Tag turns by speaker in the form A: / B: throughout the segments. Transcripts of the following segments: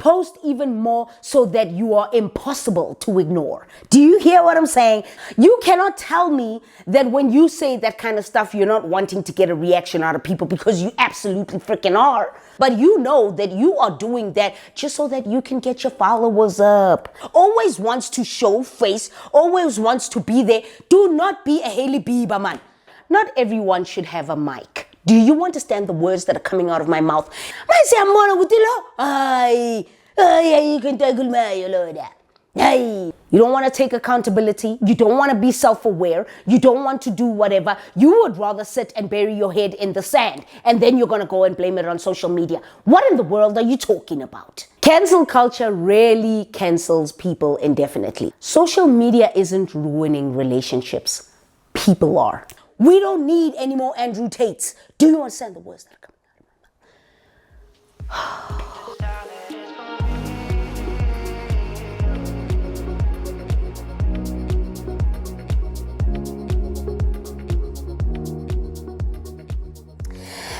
A: post even more so that you are impossible to ignore. Do you hear what I'm saying? You cannot tell me that when you say that kind of stuff, you're not wanting to get a reaction out of people, because you absolutely freaking are. But you know that you are doing that just so that you can get your followers up. Always wants to show face, always wants to be there. Do not be a Hailey Bieber, man. Not everyone should have a mic. Do you understand the words that are coming out of my mouth? You don't want to take accountability. You don't want to be self-aware. You don't want to do whatever. You would rather sit and bury your head in the sand, and then you're going to go and blame it on social media. What in the world are you talking about? Cancel culture rarely cancels people indefinitely. Social media isn't ruining relationships. People are. We don't need any more Andrew Tates. Do you understand the words that are coming out of my mouth?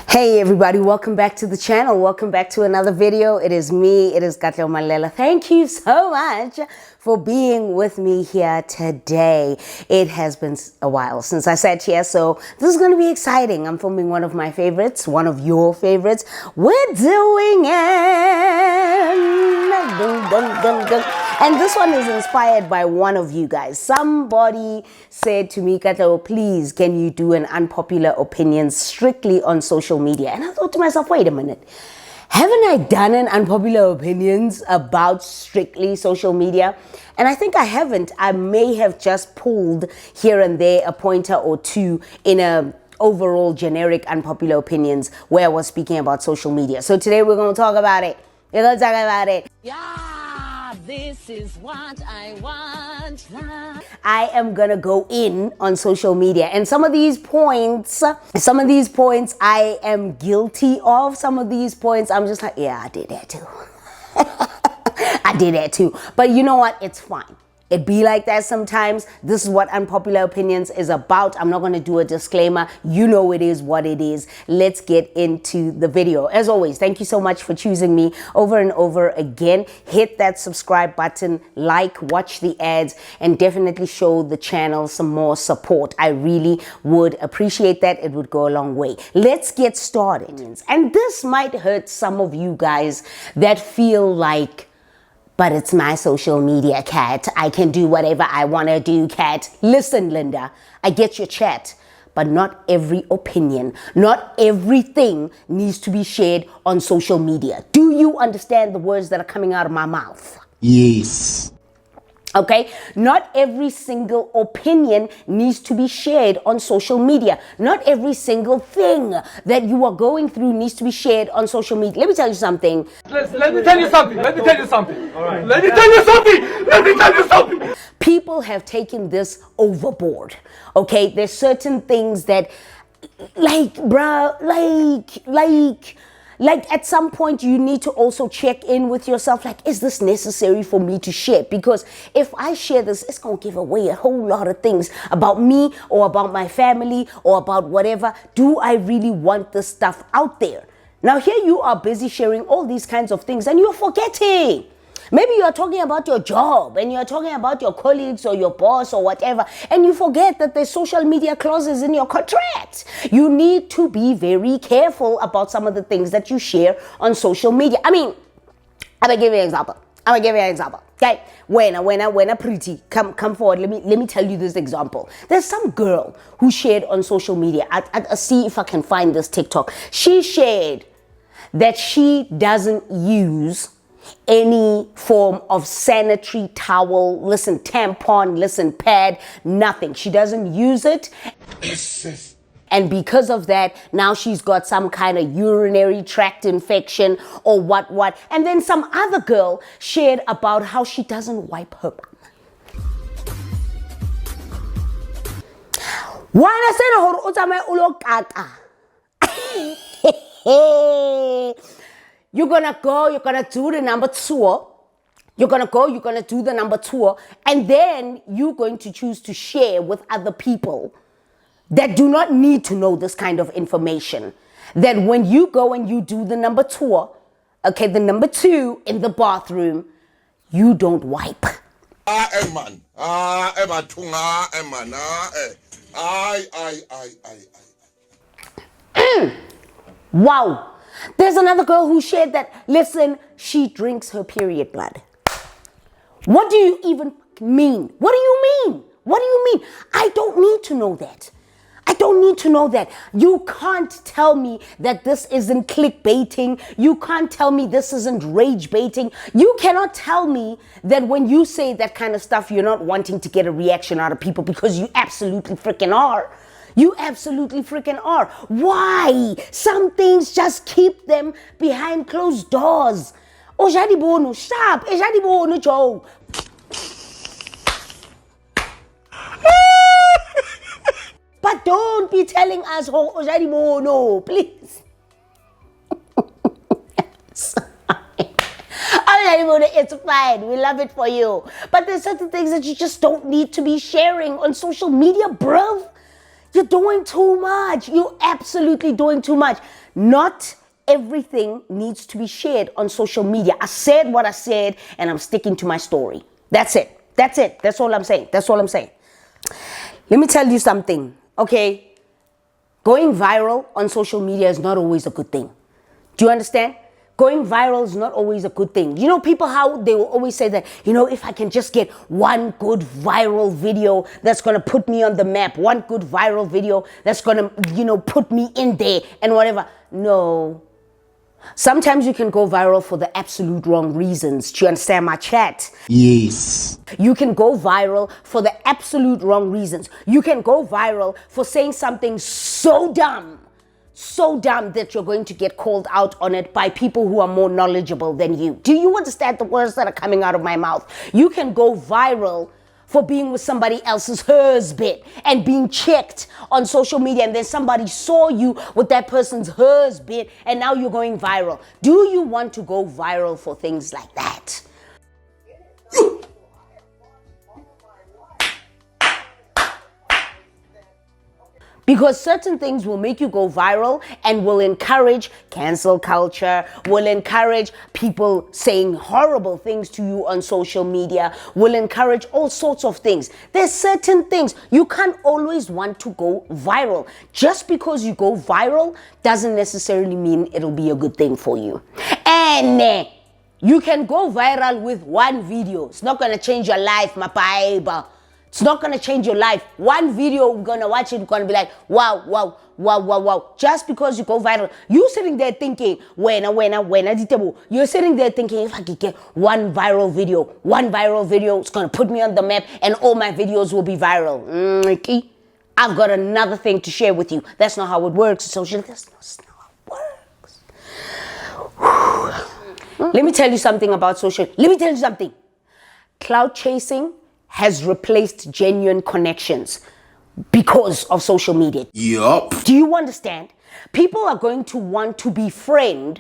A: Hey everybody, welcome back to the channel. Welcome back to another video. It is me, it is Katleho. Thank you so much for being with me here today. It has been a while since I sat here, so this is going to be exciting. I'm filming one of my favorites, one of your favorites. We're doing it. And this one is inspired by one of you guys. Somebody said to me, Katleho, please, can you do an unpopular opinion strictly on social media? And I thought to myself, wait a minute. Haven't I done an unpopular opinions about strictly social media? And I think I haven't. I may have just pulled here and there a pointer or two in a overall generic unpopular opinions where I was speaking about social media. So today we're going to talk about it. We're going to talk about it. Yeah, this is what I want. I am going to go in on social media, and some of these points I am guilty of. Some of these points I'm just like, yeah, I did that too. I did that too. But you know what? It's fine. It be like that sometimes. This is what unpopular opinions is about. I'm not going to do a disclaimer. You know it is what it is. Let's get into the video. As always, thank you so much for choosing me over and over again. Hit that subscribe button, like, watch the ads, and definitely show the channel some more support. I really would appreciate that. It would go a long way. Let's get started. And this might hurt some of you guys that feel like, but it's my social media, Kat. I can do whatever I want to do, Kat. Listen, Linda, I get your chat, but not every opinion, not everything needs to be shared on social media. Do you understand the words that are coming out of my mouth?
B: Yes.
A: Okay, not every single opinion needs to be shared on social media. Not every single thing that you are going through needs to be shared on social media. Let me tell you something.
C: Let me tell you something. Let me tell you something. All right. Let me tell you something. Let me tell you something.
A: People have taken this overboard. Okay, there's certain things that, like at some point you need to also check in with yourself. Like, is this necessary for me to share? Because if I share this, it's going to give away a whole lot of things about me or about my family or about whatever. Do I really want this stuff out there? Now here you are busy sharing all these kinds of things and you're forgetting. Maybe you're talking about your job and you're talking about your colleagues or your boss or whatever, and you forget that there's social media clauses in your contract. You need to be very careful about some of the things that you share on social media. I mean, I'm gonna give you an example. Okay, when a pretty come forward. Let me tell you this example. There's some girl who shared on social media. I see if I can find this TikTok. She shared that she doesn't use any form of sanitary towel, listen, tampon, listen, pad, nothing. She doesn't use it. And because of that, now she's got some kind of urinary tract infection or what. And then some other girl shared about how she doesn't wipe her bum. You're gonna go, you're gonna do the number tour. You're gonna do the number tour, and then you're going to choose to share with other people that do not need to know this kind of information. That when you go and you do the number tour, Okay, the number 2, in the bathroom, you don't wipe.
B: Man. Man.
A: Wow. There's another girl who shared that, listen, she drinks her period blood. What do you even mean? What do you mean? What do you mean? I don't need to know that. I don't need to know that. You can't tell me that this isn't clickbaiting. You can't tell me this isn't rage baiting. You cannot tell me that when you say that kind of stuff, you're not wanting to get a reaction out of people, because you absolutely freaking are. You absolutely freaking are. Why? Some things just keep them behind closed doors. Ojadibono, stop. Ojadibono, Joe. But don't be telling us, oh, no, please. It's fine. We love it for you. But there's certain things that you just don't need to be sharing on social media, bruv. You're doing too much. You're absolutely doing too much. Not everything needs to be shared on social media. I said what I said, and I'm sticking to my story. That's it. That's it. That's all I'm saying. That's all I'm saying. Let me tell you something. Okay, going viral on social media is not always a good thing. Do you understand? Going viral is not always a good thing. You know, people, how they will always say that, you know, if I can just get one good viral video that's going to put me on the map, one good viral video that's going to, you know, put me in there and whatever. No. Sometimes you can go viral for the absolute wrong reasons. Do you understand my chat?
D: Yes.
A: You can go viral for the absolute wrong reasons. You can go viral for saying something so dumb that you're going to get called out on it by people who are more knowledgeable than you. Do you understand the words that are coming out of my mouth? You can go viral for being with somebody else's husband and being checked on social media, and then somebody saw you with that person's husband, and now you're going viral. Do you want to go viral for things like that? Because certain things will make you go viral and will encourage cancel culture, will encourage people saying horrible things to you on social media, will encourage all sorts of things. There's certain things you can't always want to go viral. Just because you go viral doesn't necessarily mean it'll be a good thing for you. And you can go viral with one video. It's not going to change your life, my baby. It's not going to change your life. One video, we're going to watch it, you're going to be like, wow. Just because you go viral, you're sitting there thinking, when, you're sitting there thinking, if I could get one viral video, it's going to put me on the map and all my videos will be viral. I've got another thing to share with you. That's not how it works. Social, that's not how it works. Let me tell you something about social. Let me tell you something. Clout chasing has replaced genuine connections because of social media.
D: Yup.
A: Do you understand? People are going to want to befriend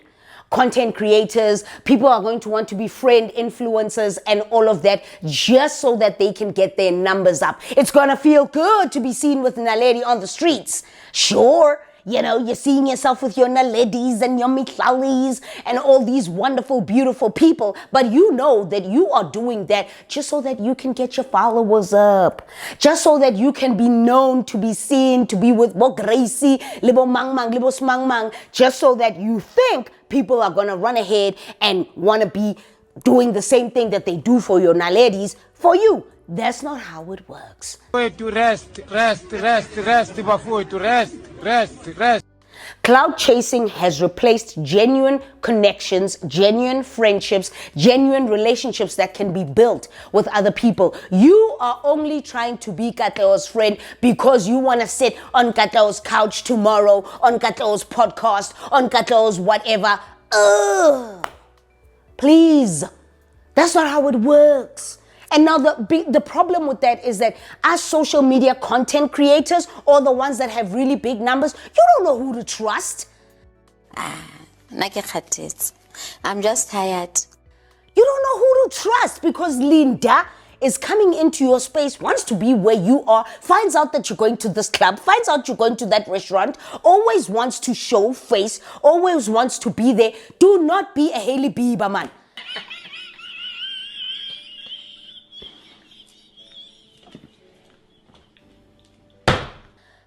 A: content creators. People are going to want to befriend influencers and all of that just so that they can get their numbers up. It's going to feel good to be seen with Naledi on the streets. Sure. You know, you're seeing yourself with your Naledis and your Mitlalis and all these wonderful, beautiful people. But you know that you are doing that just so that you can get your followers up. Just so that you can be known, to be seen, to be with Bo Gracie, Libo Mangmang, Libo Smangmang. Just so that you think people are going to run ahead and want to be doing the same thing that they do for your Naledis for you. That's not how it works.
C: To rest.
A: Clout chasing has replaced genuine connections, genuine friendships, genuine relationships that can be built with other people. You are only trying to be Katleho's friend because you want to sit on Katleho's couch tomorrow, on Katleho's podcast, on Katleho's whatever. Please. That's not how it works. And now the problem with that is that as social media content creators, or the ones that have really big numbers, you don't know who to trust.
E: I'm just tired.
A: You don't know who to trust because Linda is coming into your space, wants to be where you are, finds out that you're going to this club, finds out you're going to that restaurant, always wants to show face, always wants to be there. Do not be a Hailey Bieber, man.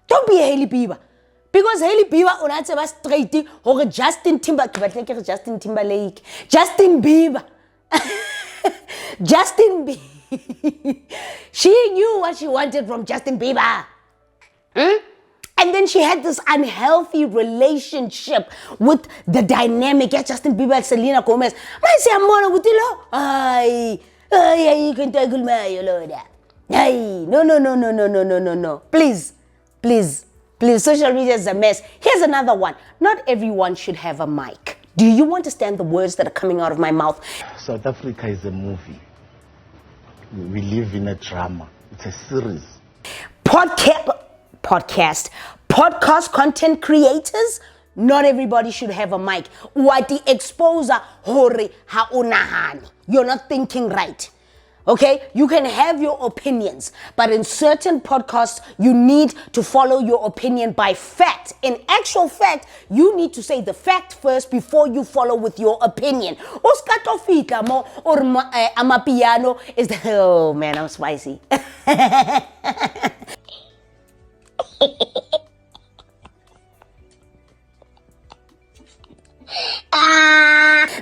A: Don't be a Hailey Bieber. Because Hailey Bieber unatse ba straight hore Justin Timberlake. Justin Bieber. Justin Bieber. She knew what she wanted from Justin Bieber. And then she had this unhealthy relationship with the dynamic. Yeah, Justin Bieber and Selena Gomez. You can take me, Lord. No. Please, social media is a mess. Here's another one. Not everyone should have a mic. Do you understand the words that are coming out of my mouth?
D: South Africa is a movie. We live in a drama. It's a series.
A: Podcast content creators, not everybody should have a mic. Wati exposer hore ha unahani. You're not thinking right. Okay, you can have your opinions, but in certain podcasts, you need to follow your opinion by fact. In actual fact, you need to say the fact first before you follow with your opinion. Oskatofika mo or amapiano is the, oh man, I'm spicy.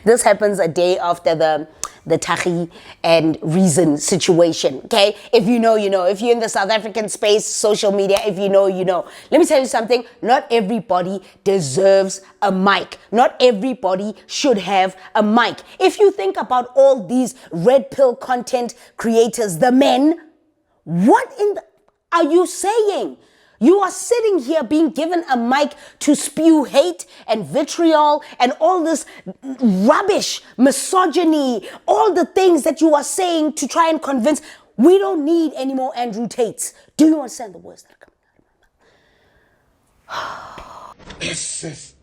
A: This happens a day after the Tahi and Reason situation, okay? If you know, you know. If you're in the South African space, social media, if you know, you know. Let me tell you something. Not everybody deserves a mic. Not everybody should have a mic. If you think about all these red pill content creators, the men, what in the are you saying? You are sitting here being given a mic to spew hate and vitriol and all this rubbish, misogyny, all the things that you are saying to try and convince. We don't need any more Andrew Tates. Do you understand the words that are coming out of my mouth?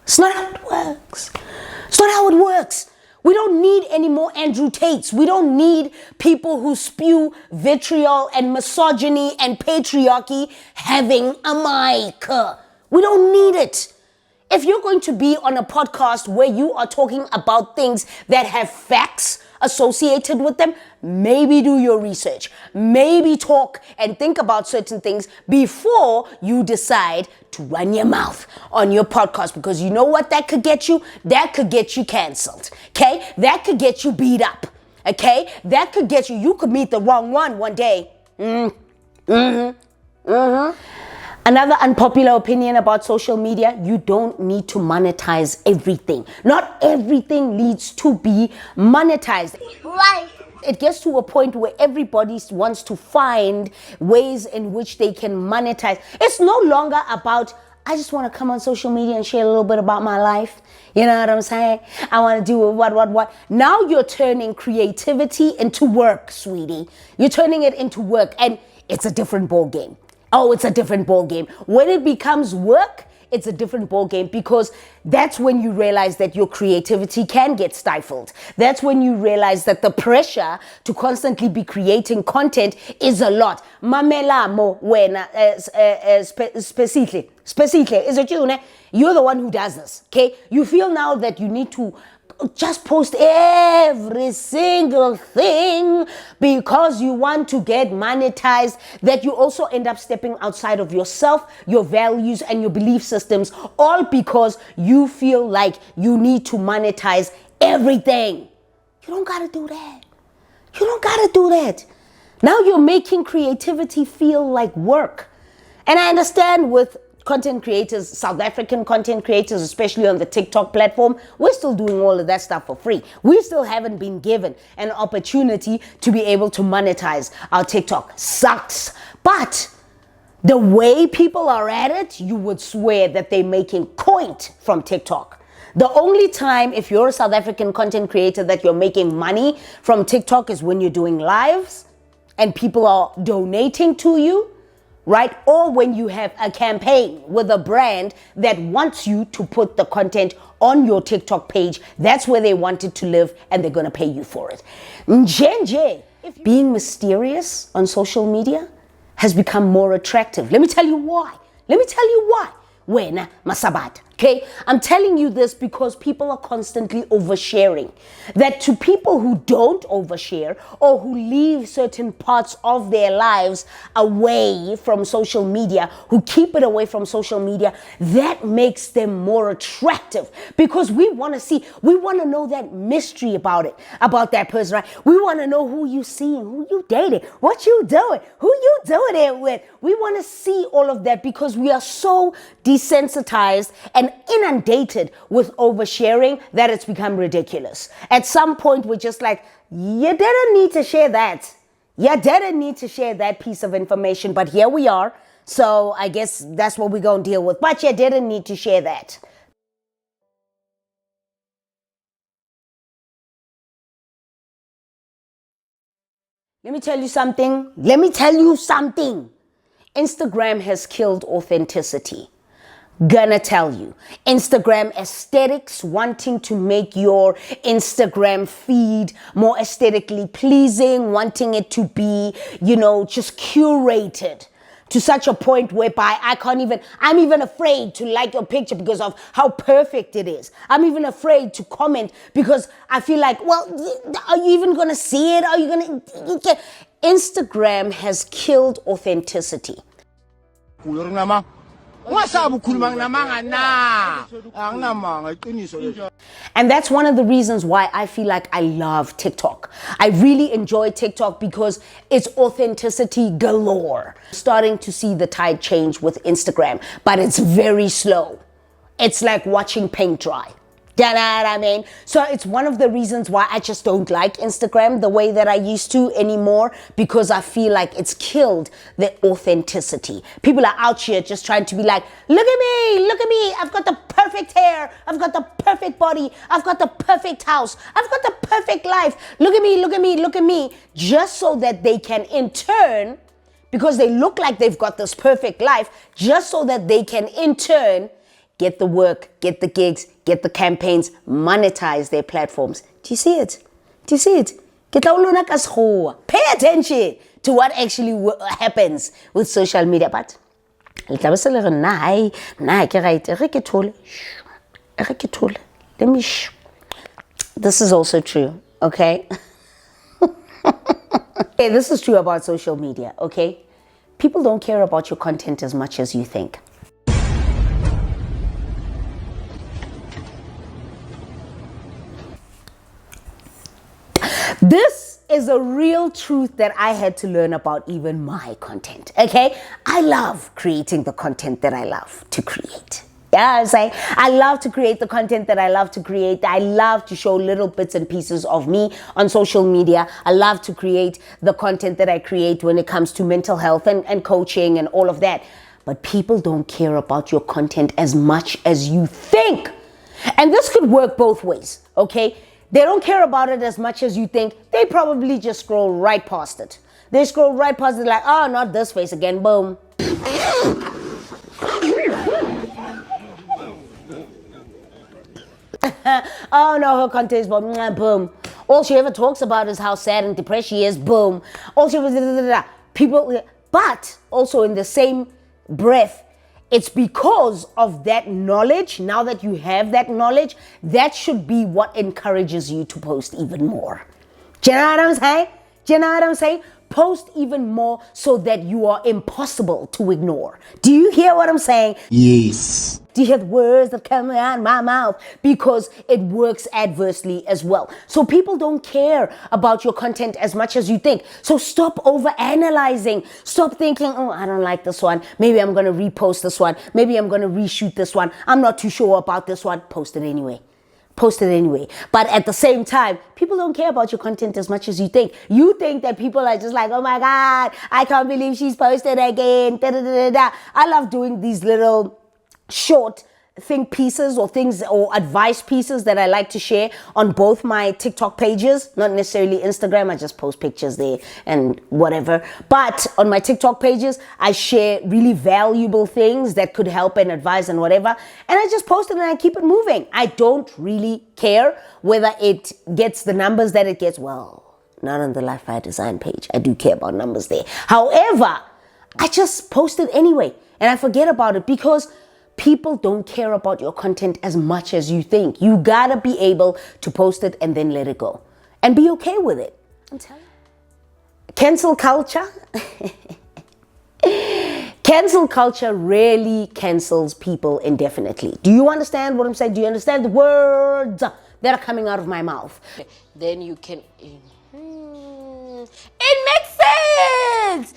A: It's not how it works. It's not how it works. We don't need any more Andrew Tates. We don't need people who spew vitriol and misogyny and patriarchy having a mic. We don't need it. If you're going to be on a podcast where you are talking about things that have facts associated with them, maybe do your research. Maybe talk and think about certain things before you decide to run your mouth on your podcast, because you know what that could get you? That could get you canceled, okay? That could get you beat up, okay? That could get you could meet the wrong one day. Another unpopular opinion about social media, you don't need to monetize everything. Not everything needs to be monetized. Why? It gets to a point where everybody wants to find ways in which they can monetize. It's no longer about, I just want to come on social media and share a little bit about my life. You know what I'm saying? I want to do what. Now you're turning creativity into work, sweetie. You're turning it into work, and it's a different ball game. Oh, it's a different ball game. When it becomes work, it's a different ball game, because that's when you realize that your creativity can get stifled. That's when you realize that the pressure to constantly be creating content is a lot. Mamela mo wena specifically. Is it you? Ne? You're the one who does this, okay? You feel now that you need to just post every single thing because you want to get monetized, that you also end up stepping outside of yourself, your values, and your belief systems, all because you feel like you need to monetize everything. You don't gotta do that. You don't gotta do that. Now you're making creativity feel like work. And I understand with content creators, South African content creators, especially on the TikTok platform, we're still doing all of that stuff for free. We still haven't been given an opportunity to be able to monetize our TikTok. Sucks. But the way people are at it, you would swear that they're making point from TikTok. The only time, if you're a South African content creator, that you're making money from TikTok is when you're doing lives and people are donating to you. right? Or when you have a campaign with a brand that wants you to put the content on your TikTok page, that's where they want it to live and they're going to pay you for it. Njenje, being mysterious on social media has become more attractive. Let me tell you why. Wena Masabat. Okay, I'm telling you this because people are constantly oversharing. That to people who don't overshare or who leave certain parts of their lives away from social media, who keep it away from social media, that makes them more attractive because we want to know that mystery about that person, right? We want to know who you seeing, who you dating, what you doing, who you doing it with. We want to see all of that because we are so desensitized and inundated with oversharing that it's become ridiculous. At some point, we're just like, you didn't need to share that. You didn't need to share that piece of information, but here we are. So I guess that's what we're going to deal with. But you didn't need to share that. Let me tell you something. Instagram has killed authenticity. Gonna tell you, Instagram aesthetics, wanting to make your Instagram feed more aesthetically pleasing, wanting it to be, just curated to such a point whereby I'm even afraid to like your picture because of how perfect it is. I'm even afraid to comment because I feel like, well, are you even gonna see it? Instagram has killed authenticity. And that's one of the reasons why I feel like I love TikTok. I really enjoy TikTok because it's authenticity galore. Starting to see the tide change with Instagram, but it's very slow. It's like watching paint dry. You know what I mean? So it's one of the reasons why I just don't like Instagram the way that I used to anymore, because I feel like it's killed the authenticity. People are out here just trying to be like, look at me, I've got the perfect hair, I've got the perfect body, I've got the perfect house, I've got the perfect life. Look at me, just so that they can in turn, because they look like they've got this perfect life, just so that they can in turn get the work, get the gigs, get the campaigns, monetize their platforms. Do you see it? Pay attention to what actually happens with social media. But this is also true, okay? Okay, this is true about social media, okay? People don't care about your content as much as you think. This is a real truth that I had to learn about even my content, okay? I love creating the content that I love to create. Yeah, I'm saying I love to create the content that I love to create. I love to show little bits and pieces of me on social media. I love to create the content that I create when it comes to mental health and coaching and all of that. But people don't care about your content as much as you think. And this could work both ways, okay? They don't care about it as much as you think. They probably just scroll right past it. They scroll right past it like, oh, not this face again, boom. Oh no, her content is boom. All she ever talks about is how sad and depressed she is, boom. All she ever, people, but also in the same breath, it's because of that knowledge. Now that you have that knowledge, that should be what encourages you to post even more. Do you know what I'm saying? Post even more so that you are impossible to ignore. Do you hear what I'm saying?
D: Yes.
A: Do you hear the words that come out of my mouth? Because it works adversely as well. So people don't care about your content as much as you think. So stop over-analyzing. Stop thinking, oh, I don't like this one. Maybe I'm going to repost this one. Maybe I'm going to reshoot this one. I'm not too sure about this one. Post it anyway. But at the same time, people don't care about your content as much as you think. You think that people are just like, oh my God, I can't believe she's posted again. Da, da, da, da, da. I love doing these little short think pieces or things or advice pieces that I like to share on both my TikTok pages, not necessarily Instagram. I just post pictures there and whatever. But on my TikTok pages, I share really valuable things that could help and advise and whatever. And I just post it and I keep it moving. I don't really care whether it gets the numbers that it gets. Well, not on the Life by Design page. I do care about numbers there. However, I just post it anyway and I forget about it because people don't care about your content as much as you think. You gotta be able to post it and then let it go and be okay with it. I'm telling you. Cancel culture. Cancel culture really cancels people indefinitely. Do you understand what I'm saying? Do you understand the words that are coming out of my mouth? Then you can... It makes sense!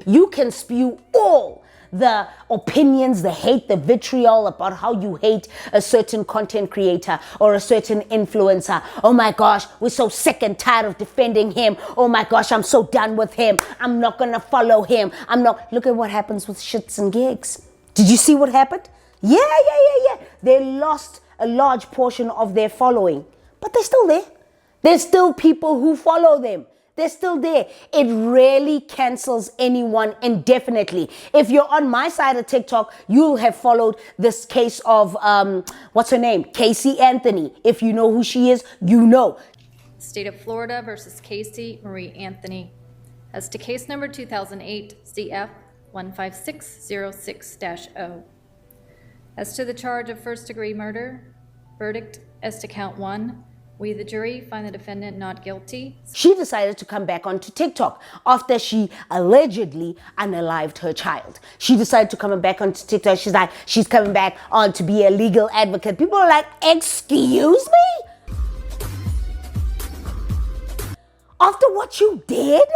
A: You can spew all the opinions, the hate, the vitriol about how you hate a certain content creator or a certain influencer. Oh my gosh, we're so sick and tired of defending him. Oh my gosh, I'm so done with him. I'm not gonna follow him. Look at what happens with shits and gigs. Did you see what happened? Yeah. They lost a large portion of their following, but they're still there. There's still people who follow them. They're still there. It really cancels anyone indefinitely. If you're on my side of TikTok, you'll have followed this case of, what's her name? Casey Anthony. If you know who she is, you know.
E: State of Florida versus Casey Marie Anthony. As to case number 2008 CF 15606-0. As to the charge of first-degree murder, verdict as to count 1. We, the jury, find the defendant not guilty.
A: She decided to come back onto TikTok after she allegedly unalived her child. She decided to come back onto TikTok. She's like, she's coming back on to be a legal advocate. People are like, excuse me? After what you did?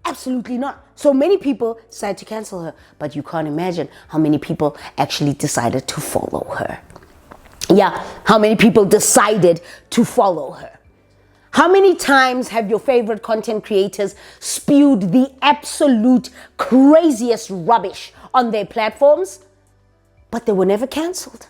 A: Absolutely not. So many people decided to cancel her, but you can't imagine how many people actually decided to follow her. Yeah, how many people decided to follow her? How many times have your favorite content creators spewed the absolute craziest rubbish on their platforms, but they were never canceled?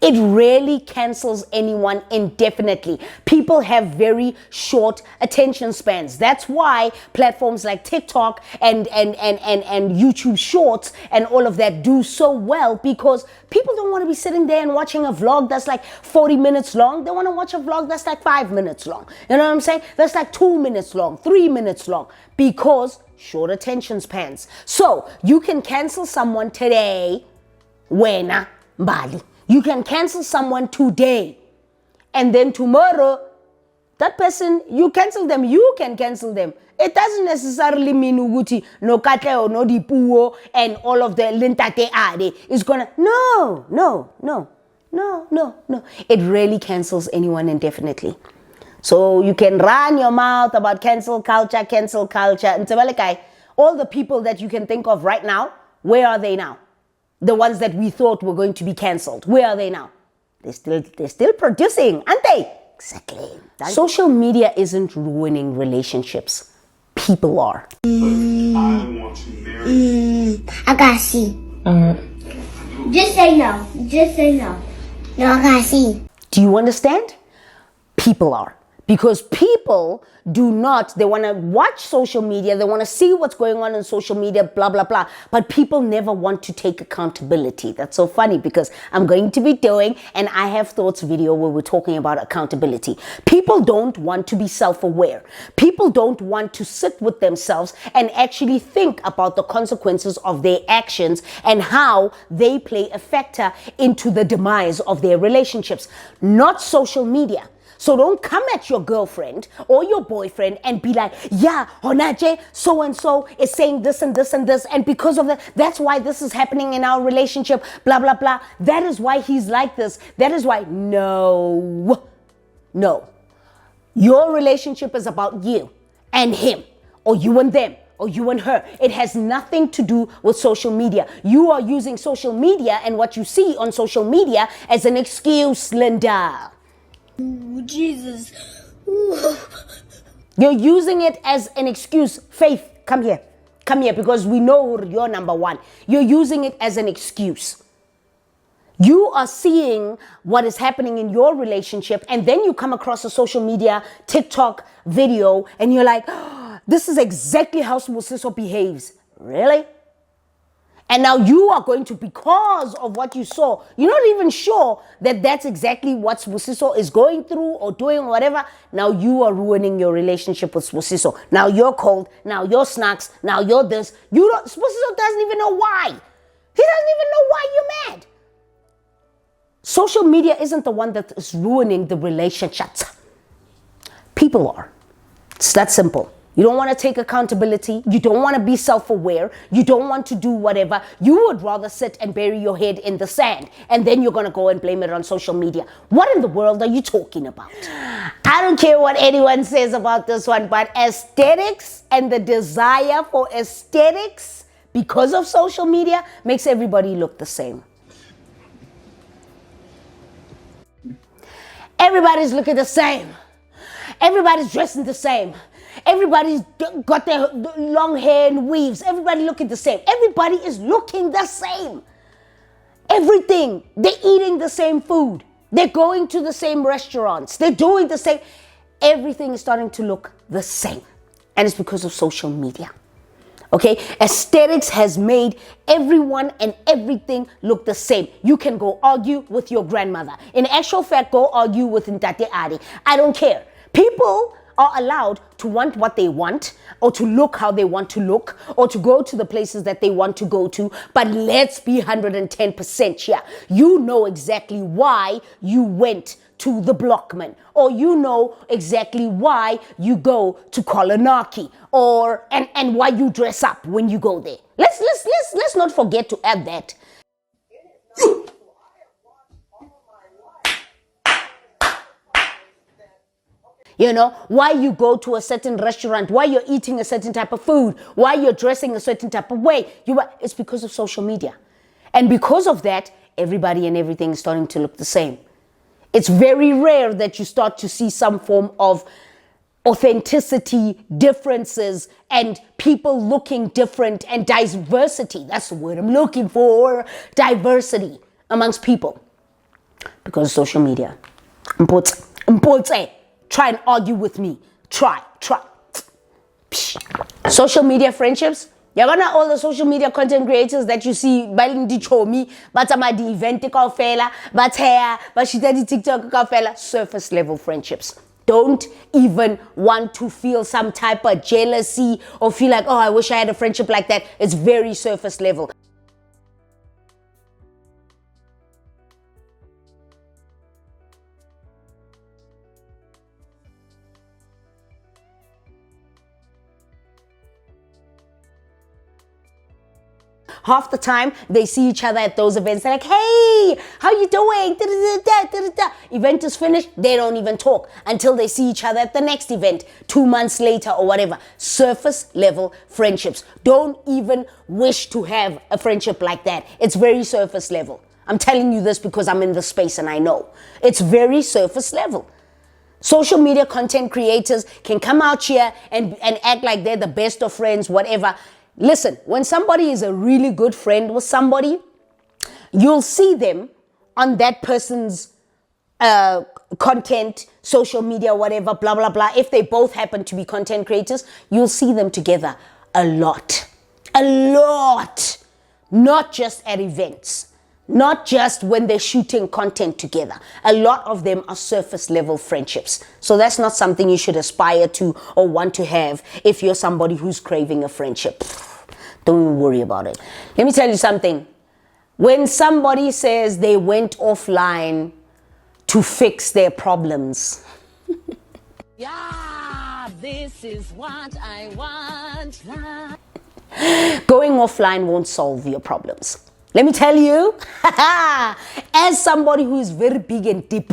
A: It rarely cancels anyone indefinitely. People have very short attention spans. That's why platforms like TikTok and YouTube Shorts and all of that do so well, because people don't want to be sitting there and watching a vlog that's like 40 minutes long. They want to watch a vlog that's like 5 minutes long. You know what I'm saying? That's like 2 minutes long, 3 minutes long, because short attention spans. So you can cancel someone today, wena mbali. You can cancel someone today, and then tomorrow, that person, you cancel them, you can cancel them. It doesn't necessarily mean uguti no Katleho, no dipuo, and all of the lintate ade is gonna, no. It really cancels anyone indefinitely. So you can run your mouth about cancel culture. And all the people that you can think of right now, where are they now? The ones that we thought were going to be cancelled, where are they now? They're still producing, aren't they? Exactly. Social media isn't ruining relationships. People are.
F: I want to marry.
G: I gotta see. Just say no. Just say no. No, I gotta see.
A: Do you understand? People are. Because people do not, they want to watch social media, they want to see what's going on social media, blah, blah, blah. But people never want to take accountability. That's so funny, because I'm going to be doing an I Have Thoughts video where we're talking about accountability. People don't want to be self-aware. People don't want to sit with themselves and actually think about the consequences of their actions and how they play a factor into the demise of their relationships, not social media. So don't come at your girlfriend or your boyfriend and be like, yeah, Honaje, so-and-so is saying this and this and this, and because of that, that's why this is happening in our relationship, blah, blah, blah. That is why he's like this. That is why. No. Your relationship is about you and him, or you and them, or you and her. It has nothing to do with social media. You are using social media and what you see on social media as an excuse, Linda.
G: Ooh, Jesus.
A: You're using it as an excuse. Faith, come here. come here, because we know you're number one. You're using it as an excuse. You are seeing what is happening in your relationship, and then you come across a social media TikTok video and you're like, oh, this is exactly how Siso behaves. Really? And now you are going to, because of what you saw, you're not even sure that that's exactly what Siso is going through or doing or whatever. Now you are ruining your relationship with Siso. Now you're cold. Now you're snacks. Now you're this. Siso doesn't even know why. He doesn't even know why you're mad. Social media isn't the one that is ruining the relationships. People are. It's that simple. You don't want to take accountability. You don't want to be self-aware. You don't want to do whatever. You would rather sit and bury your head in the sand, and then you're going to go and blame it on social media. What in the world are you talking about? I don't care what anyone says about this one, but aesthetics and the desire for aesthetics because of social media makes everybody look the same. Everybody's looking the same. Everybody's dressing the same. Everybody's got their long hair and weaves. Everybody looking the same. Everybody is looking the same. Everything. They're eating the same food. They're going to the same restaurants. They're doing the same. Everything is starting to look the same. And it's because of social media. Okay, aesthetics has made everyone and everything look the same. You can go argue with your grandmother. In actual fact, go argue with Ntate Adi. I don't care. People are allowed to want what they want, or to look how they want to look, or to go to the places that they want to go to. But let's be 110% here. You know exactly why you went to the Blockman, or you know exactly why you go to Kolonaki, or and why you dress up when you go there. Let's not forget to add that. You know, why you go to a certain restaurant, why you're eating a certain type of food, why you're dressing a certain type of way. It's because of social media. And because of that, everybody and everything is starting to look the same. It's very rare that you start to see some form of authenticity, differences, and people looking different, and diversity. That's the word I'm looking for. Diversity amongst people. Because of social media. Mpote. Try and argue with me. Try. Social media friendships. You're gonna all the social media content creators that you see balindi chomi, but some the event fella, but here, but she did TikTok fella. Surface level friendships. Don't even want to feel some type of jealousy or feel like, oh, I wish I had a friendship like that. It's very surface level. Half the time, they see each other at those events. They're like, hey, how you doing? Event is finished. They don't even talk until they see each other at the next event 2 months later or whatever. Surface level friendships. Don't even wish to have a friendship like that. It's very surface level. I'm telling you this because I'm in the space and I know. It's very surface level. Social media content creators can come out here and act like they're the best of friends, whatever. Listen, when somebody is a really good friend with somebody, you'll see them on that person's content, social media, whatever, blah, blah, blah. If they both happen to be content creators, you'll see them together a lot. A lot. Not just at events. Not just when they're shooting content together. A lot of them are surface level friendships. So that's not something you should aspire to or want to have if you're somebody who's craving a friendship. Don't even worry about it. Let me tell you something. When somebody says they went offline to fix their problems. Yeah, this is what I want. Going offline won't solve your problems. Let me tell you, as somebody who is very big and deep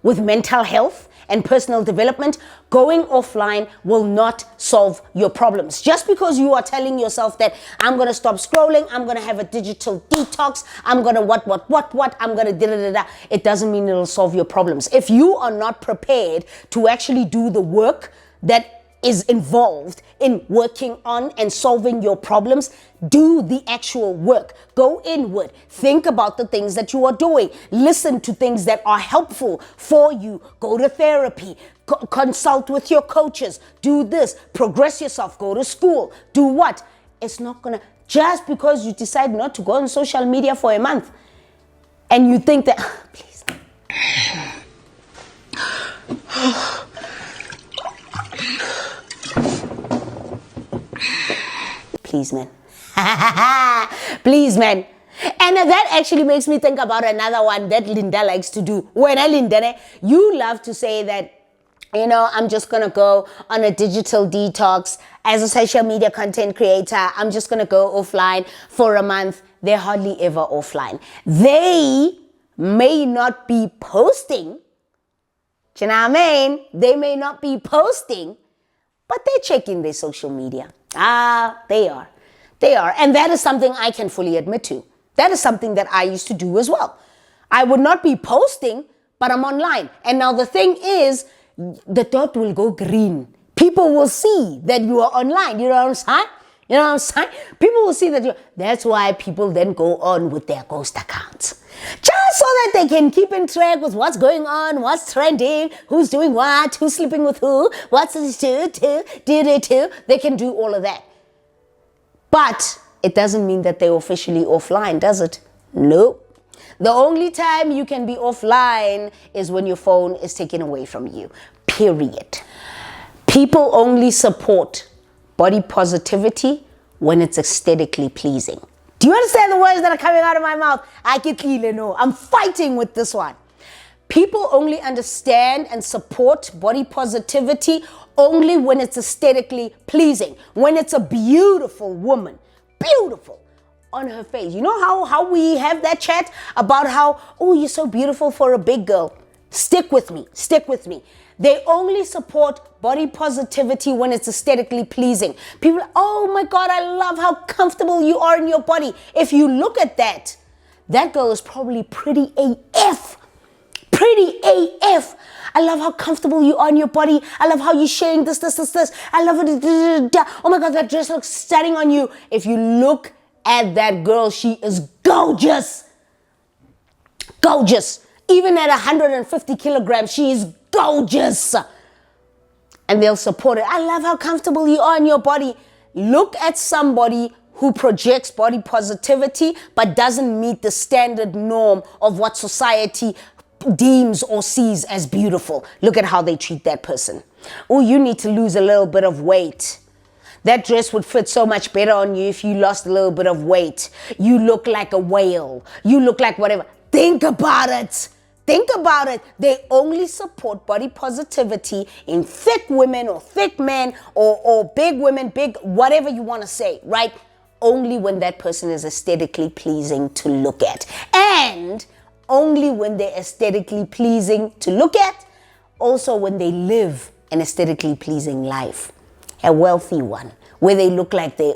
A: with mental health and personal development, going offline will not solve your problems. Just because you are telling yourself that I'm going to stop scrolling, I'm going to have a digital detox, I'm going to what, I'm going to da-da-da-da, it doesn't mean it'll solve your problems. If you are not prepared to actually do the work that is involved in working on and solving your problems, do the actual work. Go inward. Think about the things that you are doing. Listen to things that are helpful for you. Go to therapy. Consult with your coaches. Do this. Progress yourself. Go to school. Do what? It's not gonna, just because you decide not to go on social media for a month and you think that, please. Please, man. Please, man. And that actually makes me think about another one that Linda likes to do. When Linda, you love to say that, you know, I'm just going to go on a digital detox as a social media content creator. I'm just going to go offline for a month. They're hardly ever offline. They may not be posting. Do you know what I mean? They may not be posting, but they're checking their social media. They are. They are. And that is something I can fully admit to. That is something that I used to do as well. I would not be posting, but I'm online. And now the thing is, the dot will go green. People will see that you are online. You know what I'm saying? You know what I'm saying? People will see that you. That's why people then go on with their ghost accounts. Just so that they can keep in track with what's going on, what's trending, who's doing what, who's sleeping with who, what's this do. They can do all of that. But it doesn't mean that they're officially offline, does it? Nope. The only time you can be offline is when your phone is taken away from you. Period. People only support body positivity when it's aesthetically pleasing. Do you understand the words that are coming out of my mouth? I'm fighting with this one. People only understand and support body positivity only when it's aesthetically pleasing. When it's a beautiful woman, beautiful on her face. You know how we have that chat about how, oh, you're so beautiful for a big girl. Stick with me. Stick with me. They only support body positivity when it's aesthetically pleasing. People, oh my God, I love how comfortable you are in your body. If you look at that, that girl is probably pretty AF. Pretty AF. I love how comfortable you are in your body. I love how you're sharing this. I love it. Oh my God, that dress looks stunning on you. If you look at that girl, she is gorgeous. Gorgeous. Even at 150 kilograms, she is gorgeous. And they'll support it. I love how comfortable you are in your body. Look at somebody who projects body positivity but doesn't meet the standard norm of what society deems or sees as beautiful. Look at how they treat that person. Oh, you need to lose a little bit of weight. That dress would fit so much better on you if you lost a little bit of weight. You look like a whale. You look like whatever. Think about it. Think about it. They only support body positivity in thick women or thick men or big women, big whatever you want to say, right? Only when that person is aesthetically pleasing to look at. And only when they're aesthetically pleasing to look at. Also when they live an aesthetically pleasing life. A wealthy one. Where they look like they,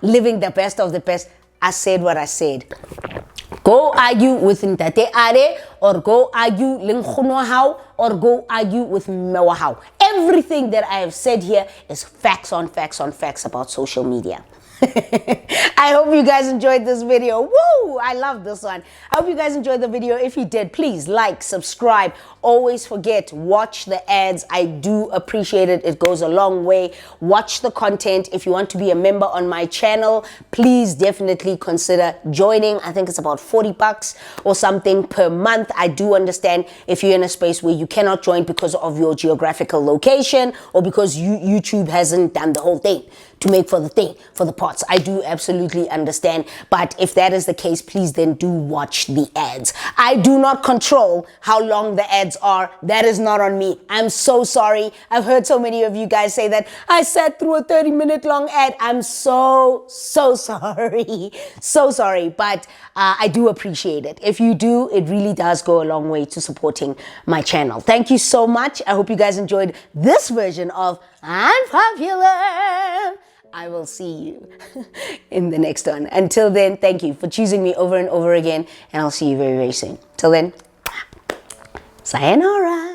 A: living the best of the best. I said what I said. Go argue with Ntate Are, or go argue Lingkhunwa How, or go argue with Mewa How. Everything that I have said here is facts on facts on facts about social media. I hope you guys enjoyed this video. Woo! I love this one. I hope you guys enjoyed the video. If you did, please like, subscribe. Always forget, watch the ads. I do appreciate it. It goes a long way. Watch the content. If you want to be a member on my channel, please definitely consider joining. I think it's about $40 or something per month. I do understand if you're in a space where you cannot join because of your geographical location or because YouTube hasn't done the whole thing to make for the thing, for the pots. I do absolutely understand. But if that is the case, please then do watch the ads. I do not control how long the ads are. That is not on me. I'm so sorry. I've heard so many of you guys say that I sat through a 30-minute long ad. I'm so sorry. So sorry. But I do appreciate it. If you do, it really does go a long way to supporting my channel. Thank you so much. I hope you guys enjoyed this version of Unpopular. I will see you in the next one. Until then, thank you for choosing me over and over again, and I'll see you very, very soon. Till then, sayonara.